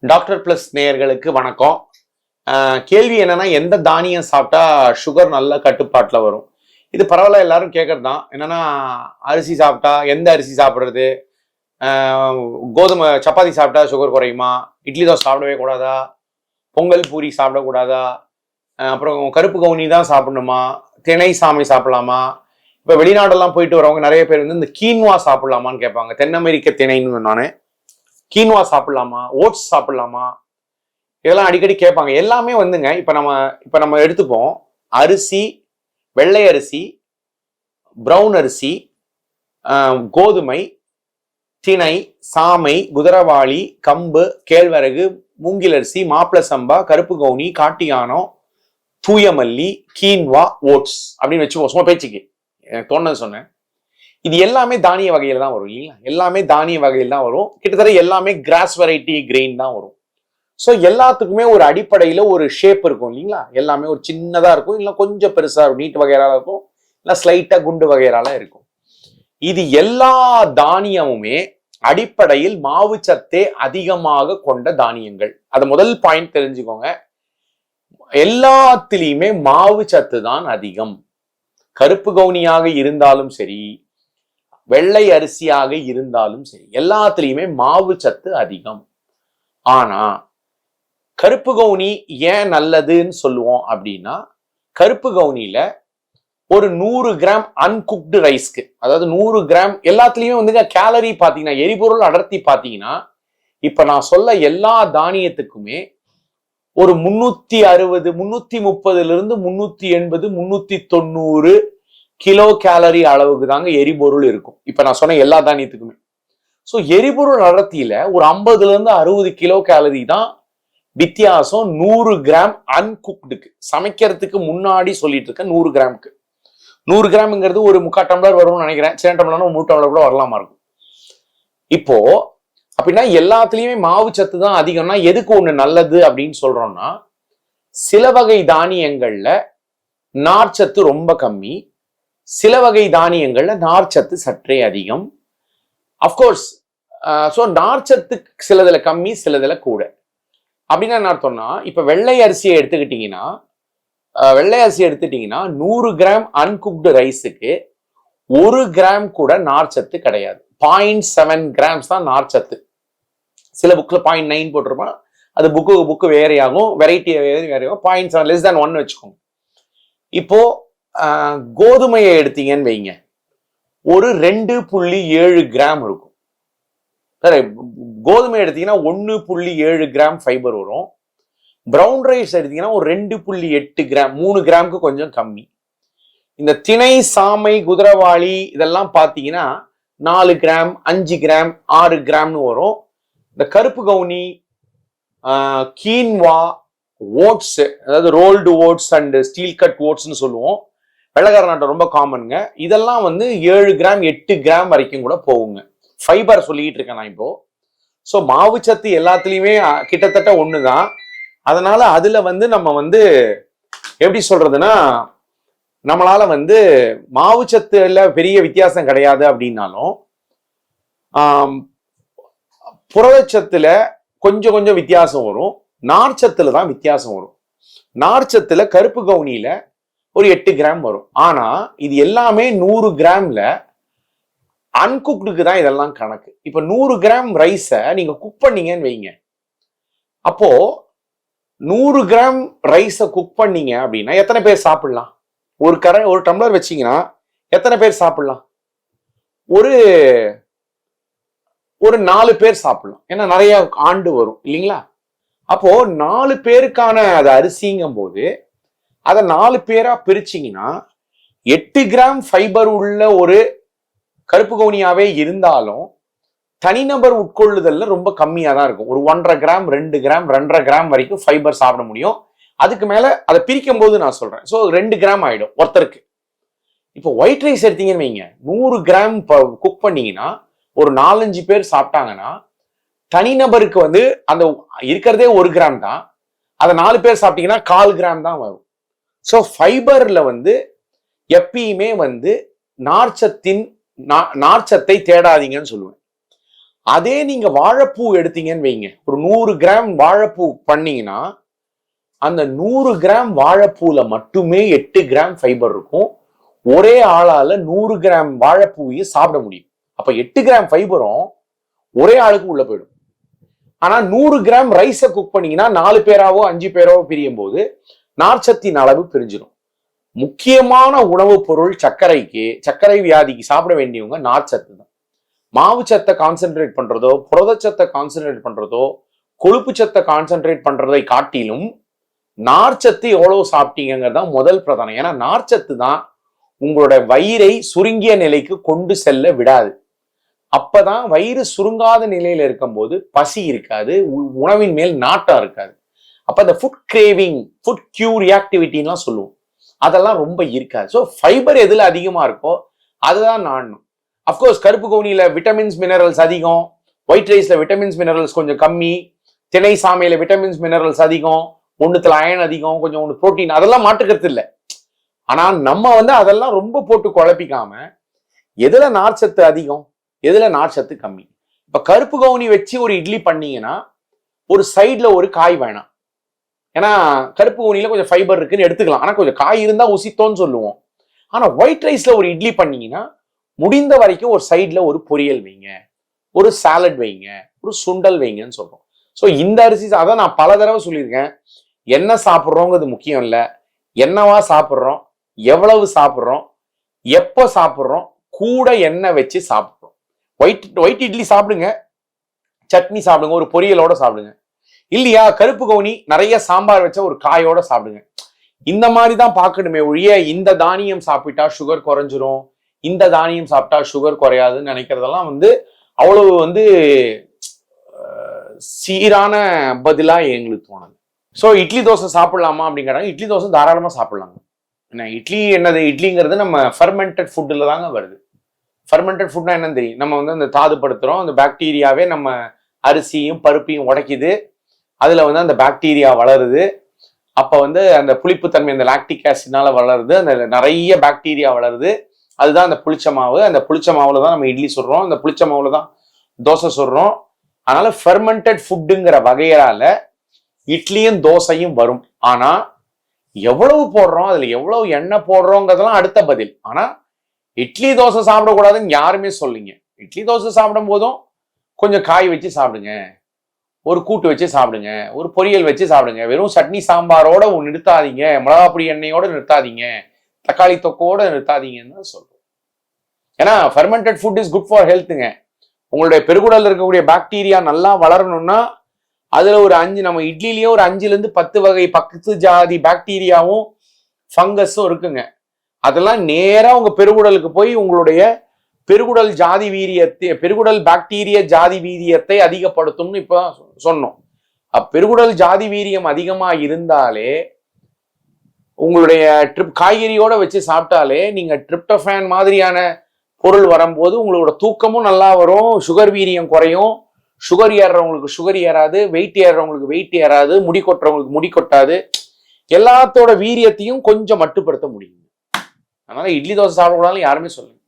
Doctor plus நேயர்களுக்கு வணக்கம். கேள்வி என்னன்னா, எந்த தானியம் சாப்பிட்டா சுகர் நல்ல கட்டுப்பாட்டில் வரும்? இது பரவாயில்ல, எல்லாரும் கேட்கறது தான். என்னன்னா, அரிசி சாப்பிட்டா எந்த அரிசி சாப்பிட்றது? கோதுமை சப்பாத்தி சாப்பிட்டா சுகர் குறையுமா? இட்லி தோசை சாப்பிடவே கூடாதா? பொங்கல் பூரி சாப்பிடக்கூடாதா? அப்புறம் கருப்பு கவுனி தான் சாப்பிடணுமா? திணை சாமை சாப்பிடலாமா? இப்போ வெளிநாடெல்லாம் போயிட்டு வரவங்க நிறைய பேர் வந்து இந்த கீன்வா சாப்பிடலாமான்னு கேட்பாங்க. தென் அமெரிக்க திணைன்னு நான் கீன்வா சாப்பிடலாமா, ஓட்ஸ் சாப்பிடலாமா, இதெல்லாம் அடிக்கடி கேட்பாங்க. எல்லாமே வந்துங்க இப்ப நம்ம எடுத்துப்போம். அரிசி, வெள்ளை அரிசி, பிரவுன் அரிசி, கோதுமை, திணை, சாமை, குதிரவாளி, கம்பு, கேழ்வரகு, மூங்கில் அரிசி, மாப்பிள சம்பா, கருப்பு கவுனி, காட்டியானம், தூயமல்லி, கீன்வா, ஓட்ஸ் அப்படின்னு வச்சுப்போம். சும்மா பேச்சுக்கு எனக்கு தோணுது சொன்னேன். இது எல்லாமே தானிய வகையில தான் வரும் இல்லைங்களா? எல்லாமே தானிய வகையில் தான் வரும். கிட்டத்தட்ட எல்லாமே கிராஸ் வெரைட்டி கிரெயின் தான் வரும். ஸோ எல்லாத்துக்குமே ஒரு அடிப்படையில ஒரு ஷேப் இருக்கும் இல்லைங்களா? எல்லாமே ஒரு சின்னதா இருக்கும், இல்லை கொஞ்சம் பெருசா இருக்கும், நீட் வகையறால இருக்கும், இல்லை ஸ்லைட்டா குண்டு வகையறால இருக்கும். இது எல்லா தானியமுமே அடிப்படையில் மாவு சத்தே அதிகமாக கொண்ட தானியங்கள். அது முதல் பாயிண்ட் தெரிஞ்சுக்கோங்க. எல்லாத்திலையுமே மாவு சத்து தான் அதிகம். கருப்பு கவுனியாக இருந்தாலும் சரி, வெள்ளை அரிசியாக இருந்தாலும் சரி, எல்லாத்துலயுமே மாவு சத்து அதிகம். ஆனா கருப்பு கவுனி ஏன் நல்லதுன்னு சொல்லுவோம் அப்படின்னா, கருப்பு கவுனியில ஒரு 100 கிராம் அன்குக்டு ரைஸ்க்கு, அதாவது 100 கிராம் எல்லாத்துலயுமே வந்து கேலரி பாத்தீங்கன்னா, எரிபொருள் அடர்த்தி பாத்தீங்கன்னா, இப்ப நான் சொல்ல எல்லா தானியத்துக்குமே ஒரு 360, 330 380, 390 கிலோ கேலரி அளவுக்கு தாங்க எரிபொருள் இருக்கும். இப்ப நான் சொன்ன எல்லா தானியத்துக்குமே. ஸோ எரிபொருள் அடர்த்தியில ஒரு 50 கிலோ கேலரி தான் வித்தியாசம் 100 கிராம் அன்குக்டுக்கு. சமைக்கிறதுக்கு முன்னாடி சொல்லிட்டு இருக்க 100 கிராமுக்கு. 100 கிராம்ங்கிறது ஒரு 3/4 டம்ளர் வரும்னு நினைக்கிறேன். சின்ன டம்ளர்னா 3 டம்ளர் கூட வரலாமா இருக்கும். இப்போ அப்படின்னா எல்லாத்துலயுமே மாவு சத்து தான் அதிகம்னா எதுக்கு ஒண்ணு நல்லது அப்படின்னு சொல்றோம்னா, சில வகை தானியங்கள்ல நார்ச்சத்து ரொம்ப கம்மி, சில வகை தானியங்கள்ல நார்ச்சத்து சற்றே அதிகம். அப்கோர்ஸ் ஸோ நார்ச்சத்து சிலதுல கம்மி, சிலதுல கூட. அப்படின்னா என்ன அர்த்தம்னா, இப்ப வெள்ளை அரிசியை எடுத்துக்கிட்டீங்கன்னா 100 கிராம் அன்குக்டு ரைஸுக்கு 1 கிராம் கூட நார்ச்சத்து கிடையாது. 0.7 கிராம்ஸ் தான் நார்ச்சத்து. சில புக்ல 0.9 போட்டிருப்பான். அது புக்கு வேறையாகும், வெரைட்டி வேறையாகும். 0.7 லெஸ் தேன் 1 வச்சுக்கோங்க. இப்போ கோதுமையை எடுத்தீங்கன்னு வைங்க, ஒரு 2.7 கிராம் இருக்கும். கோதுமை எடுத்தீங்கன்னா 1.7 கிராம் ஃபைபர் வரும். பிரவுன் ரைஸ் எடுத்தீங்கன்னா ஒரு 2.8 கிராம், 3 கிராமுக்கு கொஞ்சம் கம்மி. இந்த திணை, சாமை, குதிரவாளி இதெல்லாம் பார்த்தீங்கன்னா 4 கிராம், 5 கிராம், 6 கிராம்னு வரும். இந்த கருப்பு கவுனி, கீன்வா, ஓட்ஸ், அதாவது rolled oats and steel cut ஓட்ஸ்ன்னு சொல்லுவோம், வெள்ளக்கார நாட்டம் ரொம்ப காமனுங்க. இதெல்லாம் வந்து 7 கிராம் 8 கிராம் வரைக்கும் கூட போகுங்க. ஃபைபர் சொல்லிட்டு இருக்கேன் நான் இப்போ. ஸோ மாவு சத்து எல்லாத்துலயுமே கிட்டத்தட்ட ஒண்ணுதான். அதனால அதுல வந்து நம்ம வந்து எப்படி சொல்றதுன்னா, நம்மளால வந்து மாவு சத்துல பெரிய வித்தியாசம் கிடையாது அப்படின்னாலும், புரதச்சத்துல கொஞ்சம் கொஞ்சம் வித்தியாசம் வரும். நார்ச்சத்துல தான் வித்தியாசம் வரும். நார்ச்சத்துல கருப்பு கவுனியில ஒரு 8 கிராம் வரும். ஆனா இது எல்லாமே 100 கிராம்ல அன்குக்டுக்கு தான் இதெல்லாம் கணக்கு. இப்ப 100 கிராம் ரைஸை நீங்க குக் பண்ணீங்கன்னு வைங்க, அப்போ 100 கிராம் ரைஸை குக் பண்ணீங்க அப்படின்னா எத்தனை பேர் சாப்பிடலாம்? ஒரு டம்ளர் வச்சீங்கன்னா எத்தனை பேர் சாப்பிடலாம்? ஒரு 4 பேர் சாப்பிடலாம். ஏன்னா நிறைய ஆண்டு வரும் இல்லைங்களா? அப்போ 4 பேருக்கான அது அரிசிங்கும் போது அதை 4 பேரா பிரிச்சிங்கன்னா 8 கிராம் ஃபைபர் உள்ள ஒரு கருப்பு கவுனியாவே இருந்தாலும் தனிநபர் உட்கொள்ளுதல்ல ரொம்ப கம்மியா தான் இருக்கும். ஒரு 1.5 கிராம், 2 கிராம், 2.5 கிராம் வரைக்கும் ஃபைபர் சாப்பிட முடியும். அதுக்கு மேல அதை பிரிக்கும் போது நான் சொல்றேன். ஸோ 2 கிராம் ஆயிடும் ஒருத்தருக்கு. இப்போ ஒயிட் ரைஸ் எடுத்தீங்கன்னு வைங்க, 100 கிராம் குக் பண்ணீங்கன்னா ஒரு 4-5 பேர் சாப்பிட்டாங்கன்னா தனிநபருக்கு வந்து அந்த இருக்கிறதே 1 கிராம் தான். அதை 4 பேர் சாப்பிட்டீங்கன்னா 1/4 கிராம் தான் வரும். ஸோ ஃபைபர்ல வந்து எப்பயுமே வந்து நார்ச்சத்தை தேடாதீங்கன்னு சொல்லுவேன். அதே நீங்க வாழைப்பூ எடுத்தீங்கன்னு வைங்க, ஒரு 100 கிராம் வாழைப்பூ பண்ணீங்கன்னா அந்த 100 கிராம் வாழைப்பூல மட்டுமே 8 கிராம் ஃபைபர் இருக்கும். ஒரே ஆளால 100 கிராம் வாழைப்பூவையும் சாப்பிட முடியும். அப்ப 8 கிராம் ஃபைபரும் ஒரே ஆளுக்கு உள்ள போயிடும். ஆனா 100 கிராம் ரைஸை குக் பண்ணீங்கன்னா 4 பேராவோ 5 பேராவோ பிரியும் போது நார்ச்சத்தின் அளவு பிரிஞ்சிடும். முக்கியமான உணவுப் பொருள் சர்க்கரை வியாதிக்கு சாப்பிட வேண்டியவங்க நார்ச்சத்து தான். மாவு சத்தை கான்சென்ட்ரேட் பண்றதோ, புரதச்சத்தை கான்சென்ட்ரேட் பண்றதோ, கொழுப்பு சத்தை கான்சென்ட்ரேட் பண்றதை காட்டிலும் நார்ச்சத்து எவ்வளவு சாப்பிட்டீங்கிறது தான் முதல் பிரதானம். ஏன்னா நார்ச்சத்து தான் உங்களோட வயிறை சுருங்கிய நிலைக்கு கொண்டு செல்ல விடாது. அப்பதான் வயிறு சுருங்காத நிலையில இருக்கும்போது பசி இருக்காது, உணவின் மேல் நாட்டம் இருக்காது. அப்ப அந்த ஃபுட் கிரேவிங், ஃபுட் கியூ ரியாக்டிவிட்டின்லாம் சொல்லுவோம், அதெல்லாம் ரொம்ப இருக்காது. ஸோ ஃபைபர் எதுல அதிகமா இருக்கோ அதுதான் நாடணும். அப்கோர்ஸ் கருப்பு கவுனியில விட்டமின்ஸ் மினரல்ஸ் அதிகம், ஒயிட் ரைஸ்ல விட்டமின்ஸ் மினரல்ஸ் கொஞ்சம் கம்மி, திணை சாமையில விட்டமின்ஸ் மினரல்ஸ் அதிகம், ஒண்ணுத்துல அயன் அதிகம், கொஞ்சம் ஒன்று புரோட்டீன், அதெல்லாம் மாற்றுக்கிறது இல்லை. ஆனா நம்ம அதெல்லாம் ரொம்ப போட்டு குழப்பிக்காம எதுல நார்ச்சத்து அதிகம், எதுல நார்ச்சத்து கம்மி. இப்ப கருப்பு கவுனி வச்சு ஒரு இட்லி பண்ணீங்கன்னா ஒரு சைட்ல ஒரு காய் வேணாம். ஏன்னா கருப்பு கவுனியில கொஞ்சம் ஃபைபர் இருக்குன்னு எடுத்துக்கலாம், ஆனா கொஞ்சம் காய் இருந்தா உசித்தோன்னு சொல்லுவோம். ஆனா ஒயிட் ரைஸ்ல ஒரு இட்லி பண்ணீங்கன்னா முடிந்த வரைக்கும் ஒரு சைட்ல ஒரு பொரியல் வைங்க, ஒரு சாலட் வைங்க, ஒரு சுண்டல் வைங்கன்னு சொல்றோம். ஸோ இந்த அரிசி அதான் நான் பல தடவை சொல்லியிருக்கேன், என்ன சாப்பிட்றோங்கிறது முக்கியம் இல்லை, என்னவா சாப்பிட்றோம், எவ்வளவு சாப்பிட்றோம், எப்போ சாப்பிட்றோம், கூட எண்ணெய் வச்சு சாப்பிட்றோம். ஒயிட் இட்லி சாப்பிடுங்க, சட்னி சாப்பிடுங்க, ஒரு பொரியலோட சாப்பிடுங்க. இல்லையா கருப்பு கவுனி நிறைய சாம்பார் வச்ச ஒரு காயோட சாப்பிடுங்க. இந்த மாதிரி தான் பார்க்கணுமே ஒழிய இந்த தானியம் சாப்பிட்டா சுகர் குறைஞ்சிரும், இந்த தானியம் சாப்பிட்டா சுகர் குறையாதுன்னு நினைக்கிறதெல்லாம் அவ்வளவு சீரான பதிலா எங்களுக்கு தோணுது. ஸோ இட்லி தோசை சாப்பிடலாமா அப்படிங்கிறாங்க. இட்லி தோசை தாராளமா சாப்பிடலாங்க. என்ன இட்லி என்னது, இட்லிங்கிறது நம்ம ஃபர்மெண்டட் ஃபுட்டில் தாங்க வருது. ஃபர்மெண்டட் ஃபுட்னா என்னன்னு தெரியும், நம்ம அந்த தாதுப்படுத்துறோம், அந்த பாக்டீரியாவே நம்ம அரிசியும் பருப்பையும் உடைக்குது, அதுல அந்த பாக்டீரியா வளருது. அப்ப அந்த புளிப்புத்தன்மை அந்த லாக்டிக் ஆசிட்னால வளருது, அந்த நிறைய பாக்டீரியா வளருது, அதுதான் அந்த புளிச்ச மாவு. அந்த புளிச்ச மாவுல தான் நம்ம இட்லி சுடுறோம், அந்த புளிச்ச மாவுல தான் தோசை சுடுறோம். அதனால ஃபெர்மெண்டட் ஃபுட்டுங்கிற வகையால இட்லியும் தோசையும் வரும். ஆனா எவ்வளவு போடுறோம், அதுல எவ்வளவு எண்ணெய் போடுறோங்கிறதெல்லாம் அடுத்த பதில். ஆனா இட்லி தோசை சாப்பிடக்கூடாதுன்னு யாருமே சொல்லுங்க. இட்லி தோசை சாப்பிடும் போதும் கொஞ்சம் காய் வச்சு சாப்பிடுங்க, ஒரு கூட்டு வச்சு சாப்பிடுங்க, ஒரு பொரியல் வச்சு சாப்பிடுங்க. வெறும் சட்னி சாம்பாரோட நிறுத்தாதீங்க, மிளகாப்பொடி எண்ணெயோட நிறுத்தாதீங்க, தக்காளி தொக்கோட நிறுத்தாதீங்கன்னு தான் சொல்றோம். ஏன்னா fermented food is good for ஹெல்த்துங்க. உங்களுடைய பெருகுடல் இருக்கக்கூடிய பாக்டீரியா நல்லா வளரணும்னா அதுல ஒரு 5, நம்ம இட்லிலேயே ஒரு 5ல 10 வகை பக்கத்து ஜாதி பாக்டீரியாவும் ஃபங்கஸும் இருக்குங்க. அதெல்லாம் நேரா உங்க பெருகுடலுக்கு போய் உங்களுடைய பெருகுடல் ஜாதி வீரியத்தை, பெருகுடல் பாக்டீரிய ஜாதி வீரியத்தை அதிகப்படுத்தும்னு இப்ப சொன்னோம். பெருகுடல் ஜாதி வீரியம் அதிகமா இருந்தாலே உங்களுடைய காய்கறியோட வச்சு சாப்பிட்டாலே நீங்க ட்ரிப்டோஃபான் மாதிரியான பொருள் வரும்போது உங்களோட தூக்கமும் நல்லா வரும், சுகர் வீரியம் குறையும். சுகர் ஏறுறவங்களுக்கு சுகர் ஏறாது, வெயிட் ஏறுறவங்களுக்கு வெயிட் ஏறாது, முடி கொட்டுறவங்களுக்கு முடி கொட்டாது. எல்லாத்தோட வீரியத்தையும் கொஞ்சம் மட்டுப்படுத்த முடியும். அதனால இட்லி தோசை சாப்பிடக்கூடாதுன்னு யாருமே சொல்லுங்க.